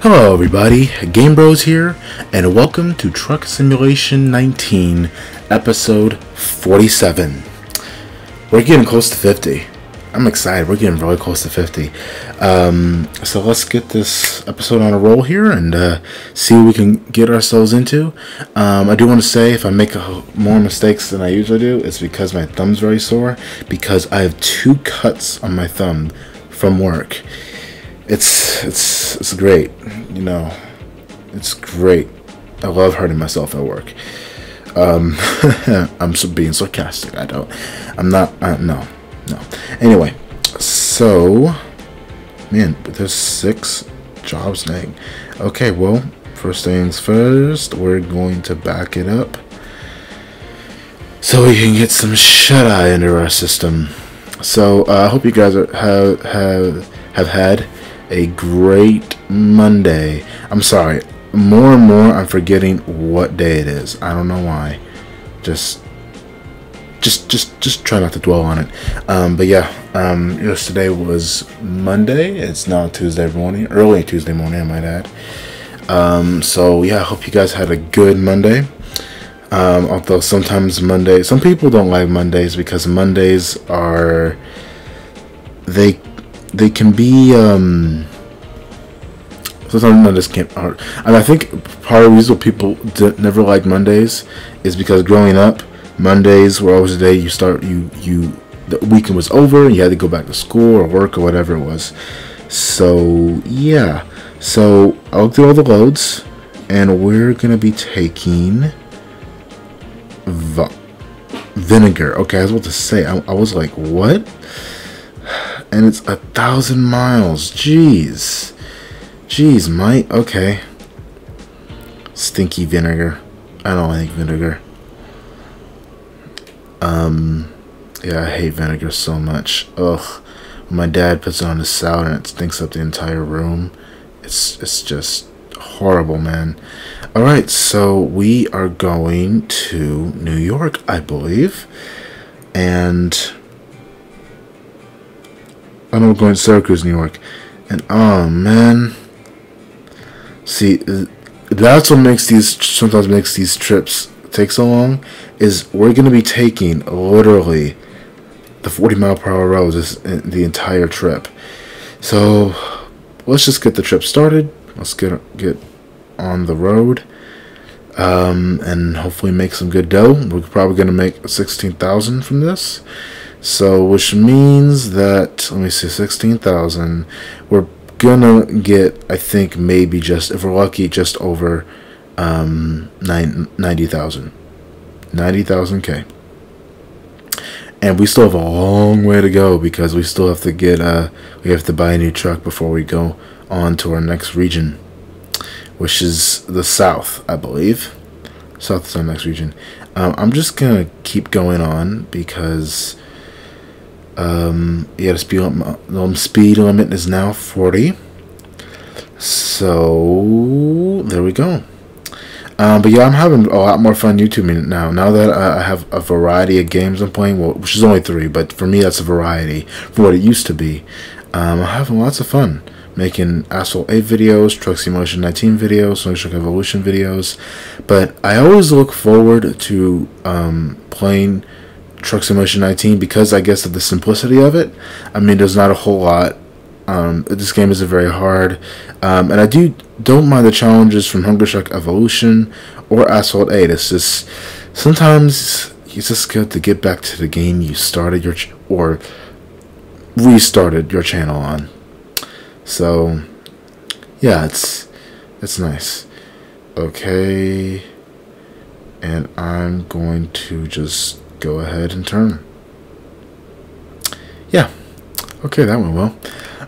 Hello everybody, Game Bros here, and welcome to Truck Simulation 19, episode 47. We're getting close to 50. I'm excited, we're getting really close to 50. So let's get this episode on a roll here and see what we can get ourselves into. I do want to say, if I make more mistakes than I usually do, it's because my thumb's very sore, because I have 2 cuts on my thumb from work. It's great, you know. It's great. I love hurting myself at work. I'm being sarcastic. I'm not. No. Anyway, so man, there's 6 jobs. Dang. Okay, well, first things first, we're going to back it up so we can get some shut-eye into our system. So I hope you guys have had a great Monday. I'm sorry, more and more I'm forgetting what day it is. I don't know why. Just try not to dwell on it. But yeah, yesterday was Monday. It's now Tuesday morning, early Tuesday morning, I might add. So yeah, I hope you guys had a good Monday. Although sometimes some people don't like Mondays because Mondays are, they can be, sometimes Mondays can't, and I think part of the reason people never like Mondays is because growing up, Mondays were always the day the weekend was over and you had to go back to school or work or whatever it was. So yeah, so I'll do all the loads and we're gonna be taking Vinegar. Okay, I was about to say, I was like, what? And it's 1,000 miles. Jeez, mate. Okay. Stinky vinegar. I don't like vinegar. Yeah, I hate vinegar so much. Ugh. When my dad puts it on his salad and it stinks up the entire room. It's just horrible, man. Alright, so we are going to New York, I believe. And I know we're going to Syracuse, New York. And oh man, see, that's what sometimes makes these trips take so long, is we're going to be taking literally the 40-mile-per-hour roads the entire trip. So let's just get the trip started. Let's get on the road, and hopefully make some good dough. We're probably going to make 16,000 from this. So, which means that, let me see, 16,000, we're gonna get, I think, maybe just, if we're lucky, just over 90,000. 90,000K. And we still have a long way to go because we still have to we have to buy a new truck before we go on to our next region, which is the South, I believe. South is our next region. I'm just gonna keep going on because yeah, the speed limit is now 40. So there we go. But yeah, I'm having a lot more fun YouTubing now. Now that I have a variety of games I'm playing, well, which is only 3, but for me that's a variety for what it used to be. I'm having lots of fun making Asphalt 8 videos, Truck Simulation 19 videos, Sonic Truck Evolution videos. But I always look forward to playing Truck Simulation 19 because I guess of the simplicity of it. I mean, there's not a whole lot. This game isn't very hard, and I don't mind the challenges from Hunger Truck Evolution or Asphalt 8. It's just sometimes it's just good to get back to the game you started or restarted your channel on. So yeah, it's nice. Okay, and I'm going to just go ahead and turn. Yeah, okay, that went well.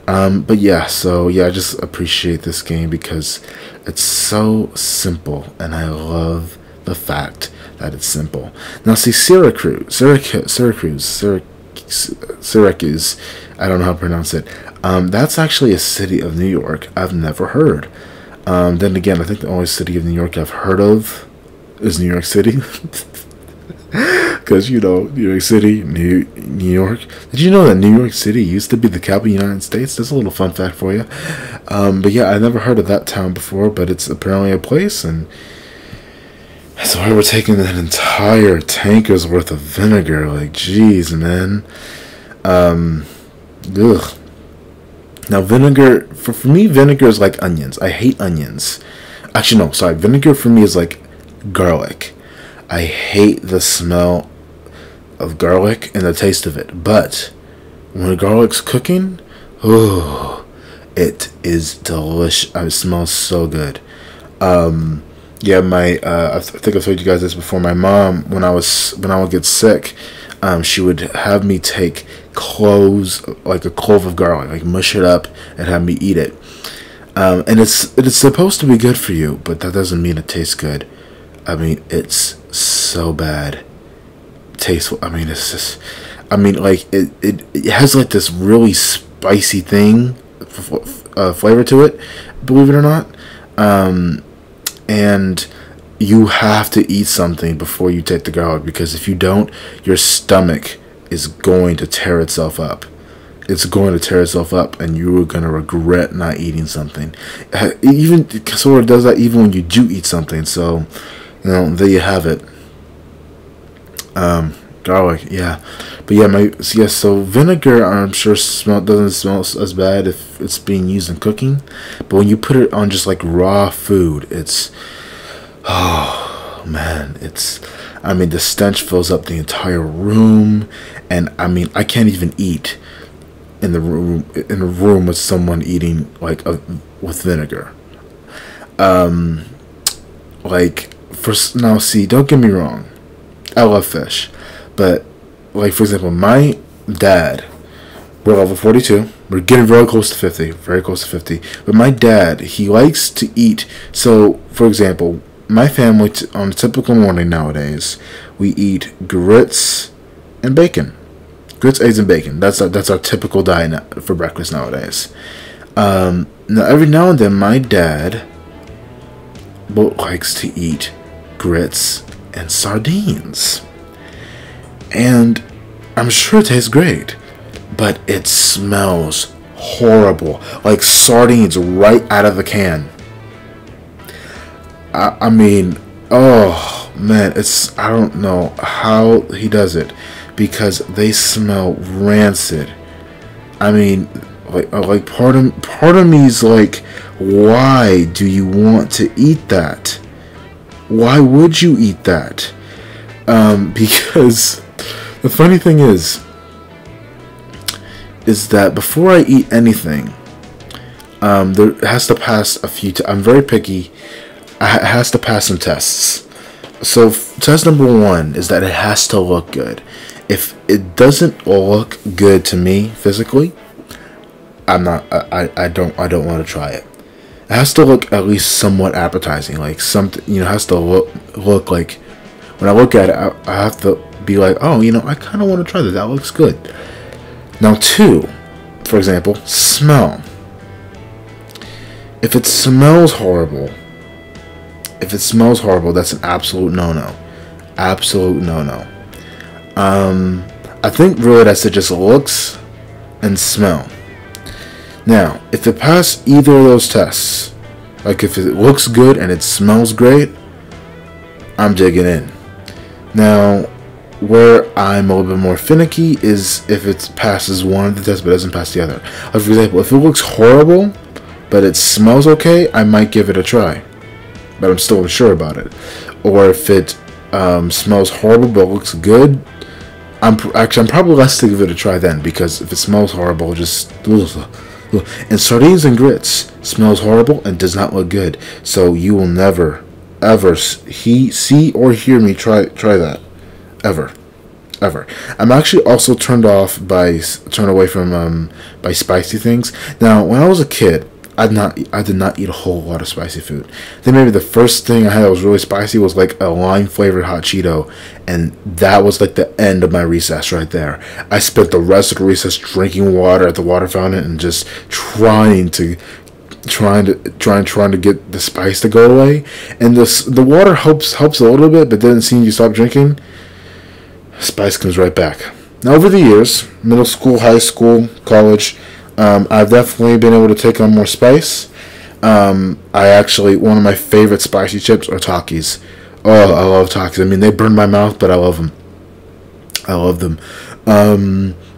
But yeah, so yeah, I just appreciate this game because it's so simple, and I love the fact that it's simple. Now, see, Syracuse, I don't know how to pronounce it. That's actually a city of New York I've never heard. Then again, I think the only city of New York I've heard of is New York City. because New York City, New York. Did you know that New York City used to be the capital of the United States? That's a little fun fact for you. But yeah, I never heard of that town before, but it's apparently a place, and that's why we're taking an entire tanker's worth of vinegar. Like, jeez, man. Ugh. Now, vinegar, for me, vinegar is like onions. I hate onions. Actually, no, sorry. Vinegar for me is like garlic. I hate the smell of garlic and the taste of it. But when the garlic's cooking, oh, it is delicious. It smells so good. Yeah, I think I've told you guys this before. My mom, when I would get sick, she would have me take cloves, like a clove of garlic, like mush it up and have me eat it. And it's supposed to be good for you, but that doesn't mean it tastes good. I mean, it's so bad. I mean, it's just, I mean, like it has like this really spicy thing, flavor to it, believe it or not. And you have to eat something before you take the garlic, because if you don't, your stomach is going to tear itself up. It's going to tear itself up, and you're going to regret not eating something. Even sort of does that even when you do eat something. So, there you have it. Garlic, yeah. But yeah, so vinegar, I'm sure doesn't smell as bad if it's being used in cooking. But when you put it on just like raw food, it's, oh man, I mean, the stench fills up the entire room, and I mean, I can't even eat in the room with someone eating with vinegar. Now, see, don't get me wrong, I love fish, but like, for example, my dad, we're level 42. We're getting very close to 50. Very close to 50. But my dad, he likes to eat. So, for example, my family, on a typical morning nowadays, we eat grits and bacon. Grits, eggs, and bacon. That's our typical diet for breakfast nowadays. Now, every now and then, my dad likes to eat grits and sardines. And I'm sure it tastes great, but it smells horrible, like sardines right out of the can. I mean, oh man, I don't know how he does it, because they smell rancid. I mean, like part of me's like, why do you want to eat that? Why would you eat that? Because the funny thing is that before I eat anything, there has to pass I'm very picky. It has to pass some tests. So test number 1 is that it has to look good. If it doesn't look good to me physically, I don't want to try it. It has to look at least somewhat appetizing, like something, it has to look like, when I look at it, I have to be like, oh, I kind of want to try that. That looks good. Now, 2, for example, smell. If it smells horrible, that's an absolute no-no. Absolute no-no. I think really that's it, just looks and smell. Now, if it passed either of those tests, like if it looks good and it smells great, I'm digging in. Now, where I'm a little bit more finicky is if it passes one of the tests but doesn't pass the other. Like, for example, if it looks horrible but it smells okay, I might give it a try, but I'm still unsure about it. Or if it smells horrible but looks good, I'm probably less to give it a try then, because if it smells horrible, just and sardines and grits smells horrible and does not look good. So you will never ever see or hear me try that. Ever. I'm actually also turned away from by spicy things. Now, when I was a kid, I did not eat a whole lot of spicy food. Then maybe the first thing I had that was really spicy was like a lime flavored hot Cheeto, and that was like the end of my recess right there. I spent the rest of the recess drinking water at the water fountain and just trying to get the spice to go away. And the water helps a little bit, but then as soon as you stop drinking, spice comes right back. Now, over the years, middle school, high school, college, I've definitely been able to take on more spice. One of my favorite spicy chips are Takis. Oh, I love Takis. I mean, they burn my mouth, but I love them. I love them.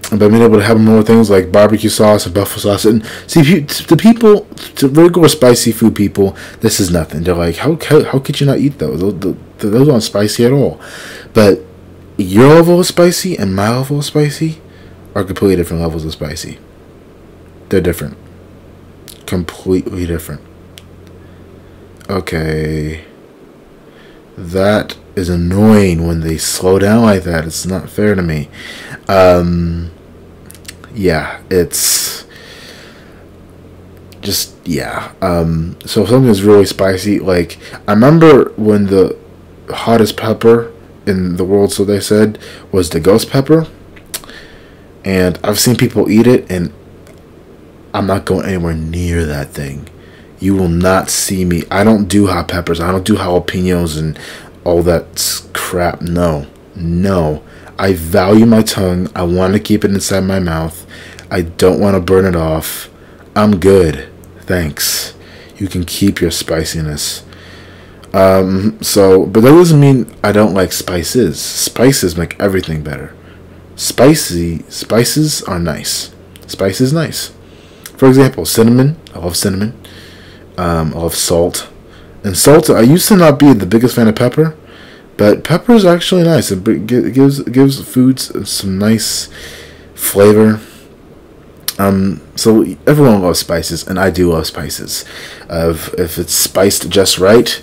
But being able to have more things like barbecue sauce and buffalo sauce, and see, to regular spicy food people, this is nothing. They're like, how could you not eat those? Those aren't spicy at all. But your level of spicy and my level of spicy are completely different levels of spicy. They're different, completely different. Okay, that is annoying when they slow down like that. It's not fair to me. Yeah, it's just, yeah. So if something is really spicy, like, I remember when the hottest pepper in the world, so they said, was the ghost pepper. And I've seen people eat it, and I'm not going anywhere near that thing. You will not see me. I don't do hot peppers. I don't do jalapenos and all that crap. No. I value my tongue. I want to keep it inside my mouth. I don't want to burn it off. I'm good. Thanks. You can keep your spiciness. But that doesn't mean I don't like spices. Spices make everything better. Spices are nice. Spice is nice. For example, cinnamon. I love cinnamon. I love salt. And salt, I used to not be the biggest fan of pepper, but pepper is actually nice. It gives foods some nice flavor. So everyone loves spices, and I do love spices. If it's spiced just right,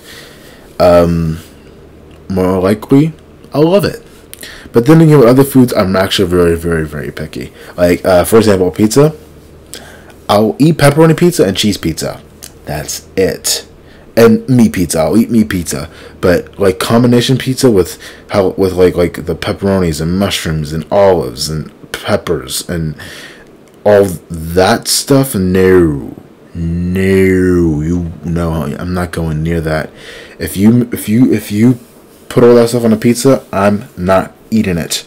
more likely, I'll love it. But then again, with other foods, I'm actually very, very, very picky. Like, for example, pizza. I'll eat pepperoni pizza and cheese pizza. That's it. And meat pizza. I'll eat meat pizza. But like combination pizza with like the pepperonis and mushrooms and olives and peppers and all that stuff, no, I'm not going near that. If you put all that stuff on a pizza, I'm not eating it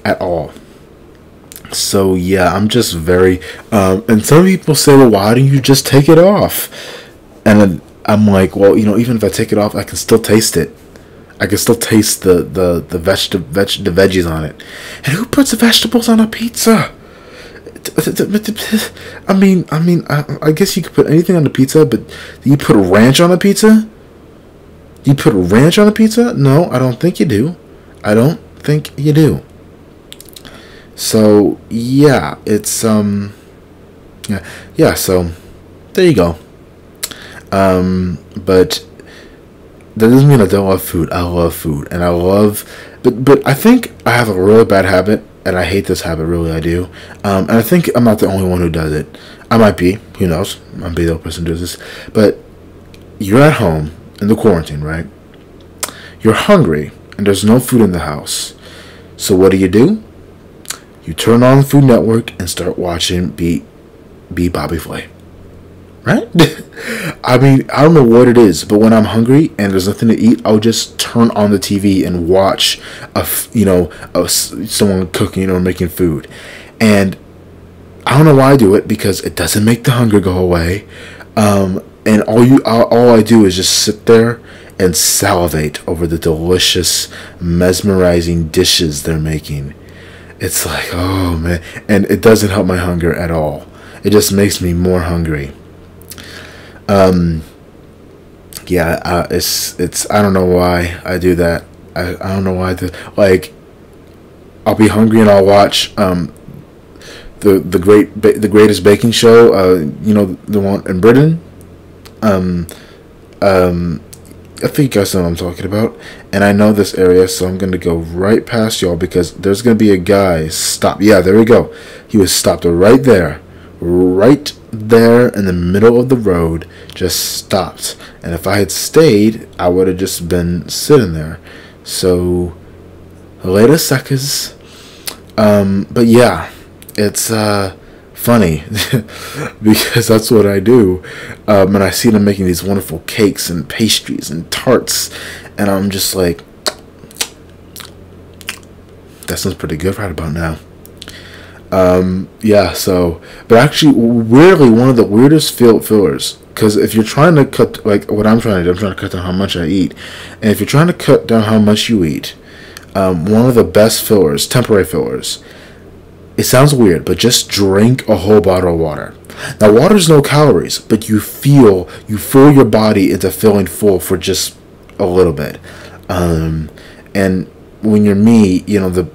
at all. So yeah, I'm just very and some people say, well, why don't you just take it off? And then I'm like, well, even if I take it off, I can still taste it. I can still taste the veggies on it. And who puts vegetables on a pizza? I guess you could put anything on the pizza, but you put ranch on a pizza? You put ranch on a pizza? No, I don't think you do. I don't think you do. So yeah, it's yeah. So there you go. But that doesn't mean I don't love food. I love food, and but I think I have a really bad habit, and I hate this habit. Really, I do. And I think I'm not the only one who does it. I might be. Who knows? I might be the only person who does this. But you're at home in the quarantine, right? You're hungry, and there's no food in the house. So what do? You turn on Food Network and start watching Be Bobby Flay. Right? I mean, I don't know what it is, but when I'm hungry and there's nothing to eat, I'll just turn on the TV and watch someone cooking or making food. And I don't know why I do it, because it doesn't make the hunger go away. And all I do is just sit there and salivate over the delicious, mesmerizing dishes they're making. It's like, oh man, and it doesn't help my hunger at all. It just makes me more hungry. It's I don't know why I do that. I don't know why like, I'll be hungry and I'll watch the greatest baking show, the one in Britain. I think you guys know what I'm talking about, and I know this area, so I'm gonna go right past y'all, because there's gonna be a guy stop. Yeah, there we go. He was stopped right there in the middle of the road, just stopped. And if I had stayed, I would have just been sitting there. So later, suckers. But yeah, it's funny because that's what I do. And I see them making these wonderful cakes and pastries and tarts, and I'm just like, That sounds pretty good right about now. Yeah, so, but actually, weirdly, one of the weirdest fillers, because if you're trying to cut, like what I'm trying to do, I'm trying to cut down how much I eat, and if you're trying to cut down how much you eat, one of the best fillers, temporary fillers, it sounds weird, but just drink a whole bottle of water. Now, water's no calories, but you fill your body into feeling full for just a little bit, and when you're me, you know the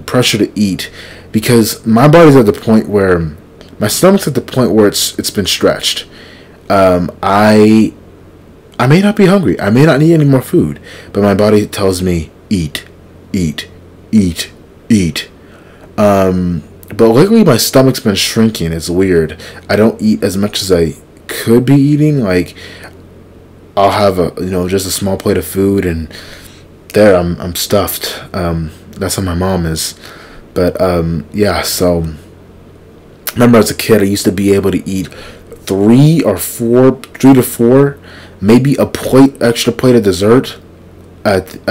pressure to eat, because my body's at the point where my stomach's at the point where it's been stretched. I may not be hungry. I may not need any more food, but my body tells me eat, eat, eat, eat. But lately my stomach's been shrinking. It's weird. I don't eat as much as I could be eating. Like, I'll have just a small plate of food, and there I'm stuffed. That's how my mom is. But yeah, so remember as a kid I used to be able to eat 3 to 4, maybe extra plate of dessert at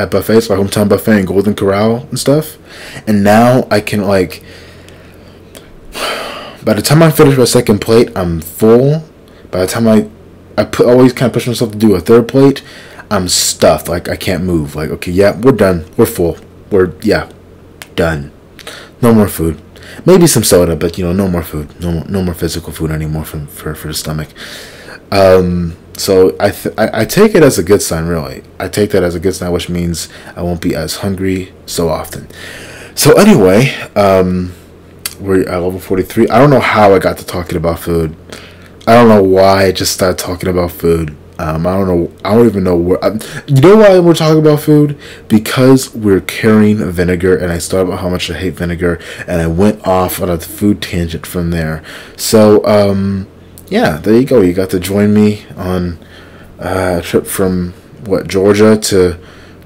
buffets, like Hometown Buffet and Golden Corral and stuff. And now I can, like, by the time I finish my second plate, I'm full. By the time I always kind of push myself to do a third plate, I'm stuffed. Like, I can't move. Like, okay, yeah, we're done. We're full. We're done. No more food. Maybe some soda, but no more food. No more physical food anymore for the stomach. So I take it as a good sign, really. I take that as a good sign, which means I won't be as hungry so often. So anyway, we're at level 43. I don't know how I got to talking about food. I don't know why I just started talking about food. I don't know. I don't even know where. You know why we're talking about food? Because we're carrying vinegar, and I started about how much I hate vinegar, and I went off on a food tangent from there. So, yeah, there you go. You got to join me on a trip from Georgia to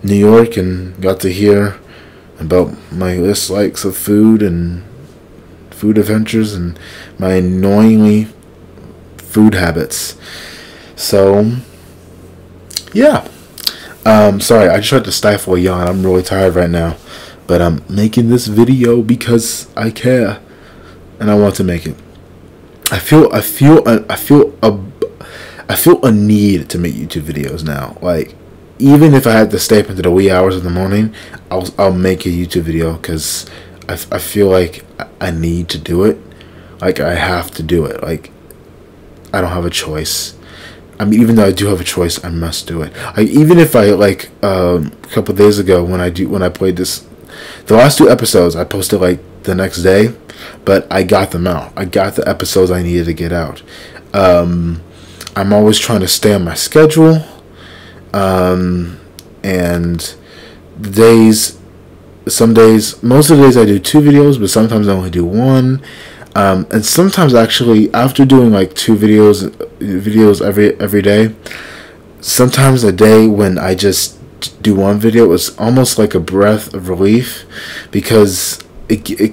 New York, and got to hear about my dislikes of food and food adventures and my annoyingly food habits. So, yeah. Sorry, I just tried to stifle a yawn. I'm really tired right now, but I'm making this video because I care, and I want to make it. I feel a need to make YouTube videos now. Like, even if I had to stay up into the wee hours of the morning, I'll make a YouTube video because I feel like I need to do it. Like, I have to do it. Like, I don't have a choice. I mean, even though I do have a choice, I must do it. Even if I, like, a couple of days ago when I played this, the last 2 episodes I posted like the next day, but I got them out. I got the episodes I needed to get out. I'm always trying to stay on my schedule, and the days, most of the days I do 2 videos, but sometimes I only do 1. And sometimes actually after doing like 2 videos every day, sometimes a day when I just do 1 video is almost like a breath of relief, because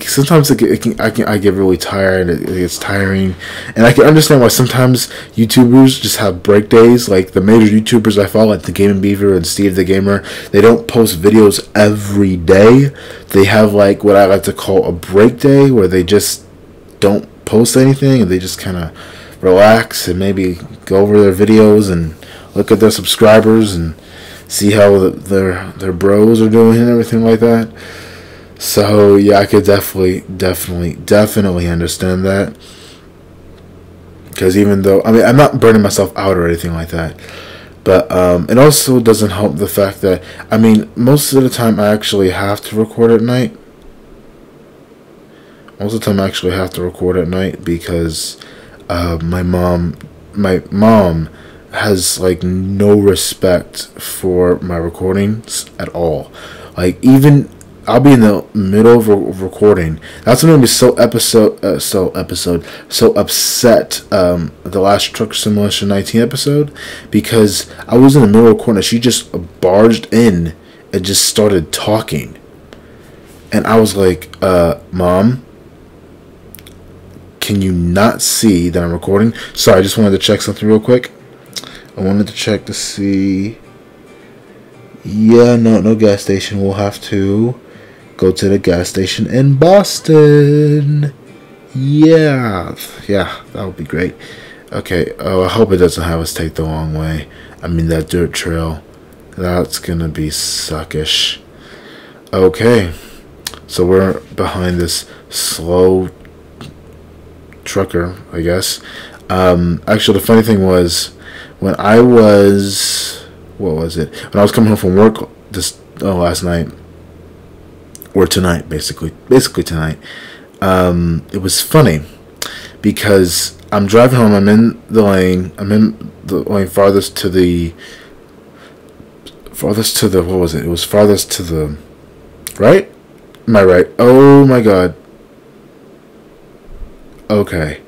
sometimes I get really tired. It gets tiring, and I can understand why sometimes YouTubers just have break days. Like the major YouTubers I follow, like the Gaming Beaver and Steve the Gamer, they don't post videos every day. They have like what I like to call a break day, where they just don't post anything and they just kind of relax and maybe go over their videos and look at their subscribers and see how their bros are doing and everything like that. So yeah, I could definitely understand that, because even though, I mean, I'm not burning myself out or anything like that, but it also doesn't help the fact that, I mean, most of the time I actually have to record at night. Most of the time I actually have to record at night because my mom has like no respect for my recordings at all. Like, even I'll be in the middle of recording. That's what made me so upset. The last Truck Simulation 19 episode, because I was in the middle of recording and she just barged in and just started talking, and I was like, Mom, can you not see that I'm recording? Sorry, I just wanted to check something real quick. I wanted to check to see. Yeah, no gas station. We'll have to go to the gas station in Boston. Yeah, that would be great. Okay, oh, I hope it doesn't have us take the long way. I mean, that dirt trail. That's gonna be suckish. Okay, so we're behind this slow trucker, I guess. Actually, the funny thing was, when I was, what was it? When I was coming home from work last night, or tonight, basically tonight. It was funny because I'm driving home. I'm in the lane farthest to the. What was it? It was farthest to the right. Am I right? Oh my god. Okay.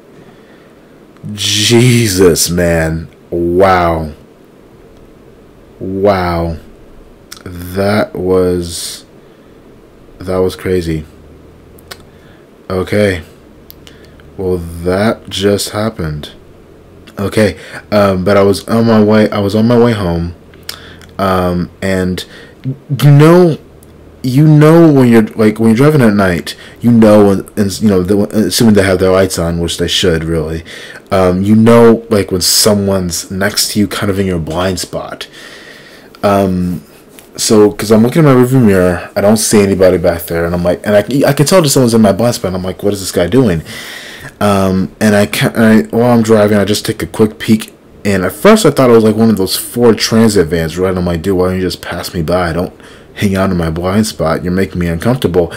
Jesus, man. Wow. That was crazy. Okay. Well, that just happened. Okay. But I was on my way home. And you know when you're driving at night, assuming they have their lights on, which they should really, when someone's next to you, kind of in your blind spot. So because I'm looking in my rearview mirror, I don't see anybody back there, and I'm like, and I can tell that someone's in my blind spot. And I'm like, what is this guy doing? While I'm driving, I just take a quick peek. And at first I thought it was like one of those Ford Transit vans, right? I'm like, dude, why don't you just pass me by? Don't hang out in my blind spot. You're making me uncomfortable.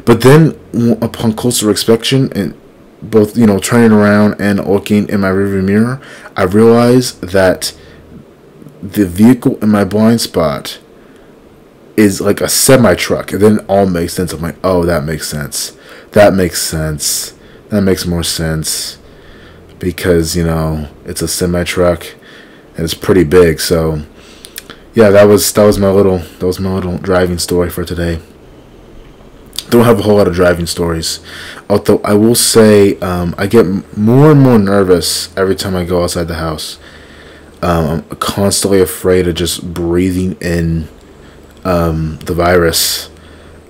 But then upon closer inspection, and both, turning around and looking in my rearview mirror, I realized that the vehicle in my blind spot is like a semi-truck. And then it all makes sense. I'm like, oh, that makes sense. That makes more sense. Because it's a semi truck and it's pretty big. So yeah, that was my little driving story for today. Don't have a whole lot of driving stories, although I will say I get more and more nervous every time I go outside the house. I'm constantly afraid of just breathing in the virus.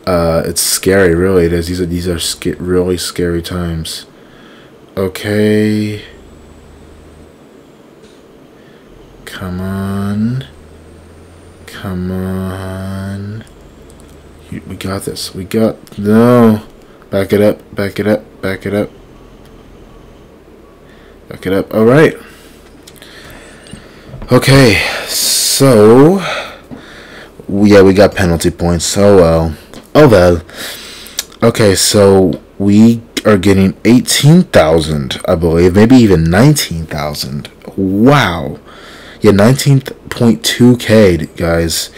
It's scary, really. It is. These are really scary times. Okay. Come on. We got this. No. Back it up. Alright. Okay. So. Yeah, we got penalty points. Oh well. Okay, so we are getting 18,000, I believe, maybe even 19,000. Wow. Yeah, 19.2k, guys.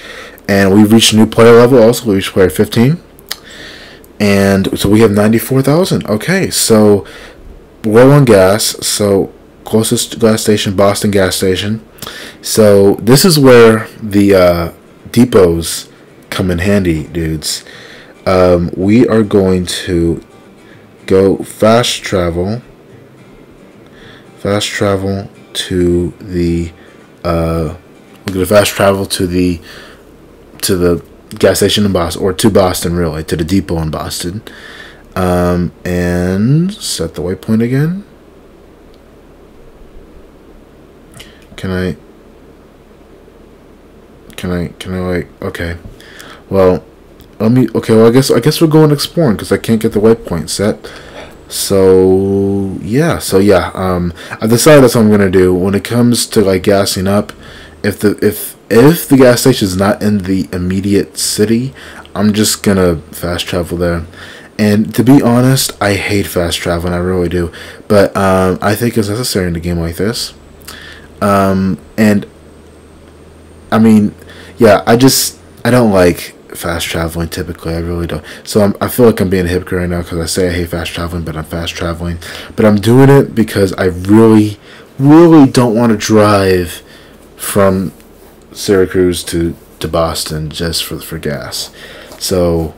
And we've reached a new player level. Also, we reached player 15. And so we have 94,000. Okay, so we're on gas. So closest gas station, Boston gas station. So this is where the depots come in handy, dudes. We are going to go fast travel to the we're gonna fast travel to the gas station in Boston, or to Boston, really, to the depot in Boston, and set the waypoint again. Can I okay, well, I guess we're going exploring because I can't get the waypoint set. So yeah, I decided that's what I'm gonna do when it comes to like gassing up. If the gas station is not in the immediate city, I'm just gonna fast travel there. And to be honest, I hate fast traveling, I really do. But I think it's necessary in a game like this. And I mean, yeah, I don't like fast traveling typically. I really don't. So I feel like I'm being a hypocrite right now because I say I hate fast traveling, but I'm fast traveling. But I'm doing it because I really don't want to drive from Syracuse to Boston just for gas. So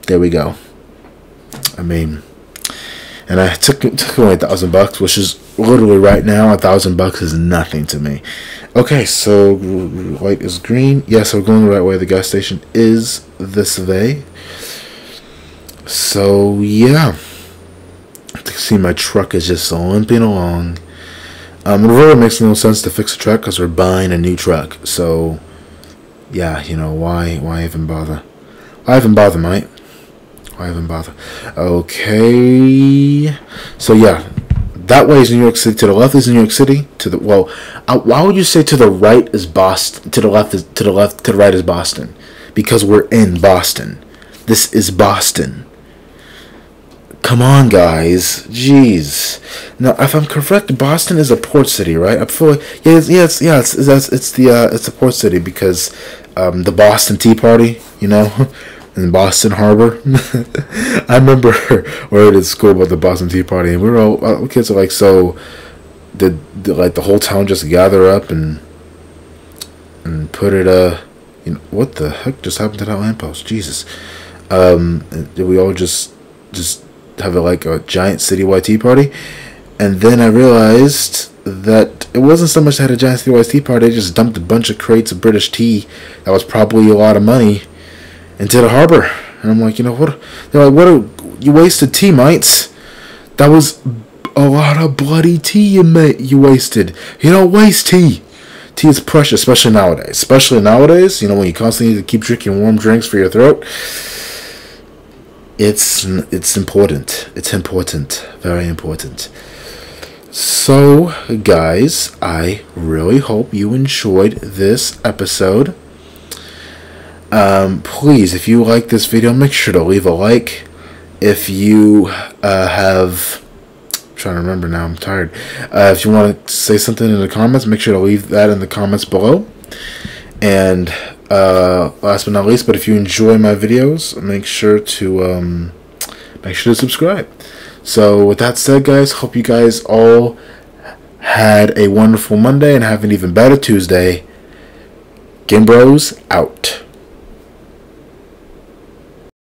there we go. I mean, and I took away $1,000, which is literally right now $1,000 is nothing to me. Okay, so light is green. Yes, we're going the right way. The gas station is this way. So yeah, you can see my truck is just limping along. It really makes no sense to fix a truck because we're buying a new truck. So yeah, you know, why even bother? Why even bother, mate? Why even bother? Okay, so yeah. That way is New York City. To the left is New York City. To the why would you say to the right is Boston? To the left is to the right is Boston, because we're in Boston. This is Boston. Come on, guys. Jeez. Now, if I'm correct, Boston is a port city, right? I feel like it's the port city because the Boston Tea Party, you know. In Boston Harbor. I remember we were at school about the Boston Tea Party, and we were all kids are like, so did like the whole town just gather up and put it you know, what the heck just happened to that lamppost? Jesus. Did we all just have like a giant citywide tea party? And then I realized that it wasn't so much that had a giant citywide tea party, they just dumped a bunch of crates of British tea that was probably a lot of money into the harbor. And I'm like, you know what? They're like, you wasted tea, mates. That was a lot of bloody tea you wasted. You don't waste tea. Tea is precious, especially nowadays. Especially nowadays, you know, when you constantly need to keep drinking warm drinks for your throat. It's important. It's important. Very important. So, guys, I really hope you enjoyed this episode. Please, if you like this video, make sure to leave a like. If you have, I'm trying to remember now, I'm tired. If you want to say something in the comments, make sure to leave that in the comments below. And last but not least, but if you enjoy my videos, make sure to subscribe. So with that said, guys, hope you guys all had a wonderful Monday and have an even better Tuesday. Game Bros out.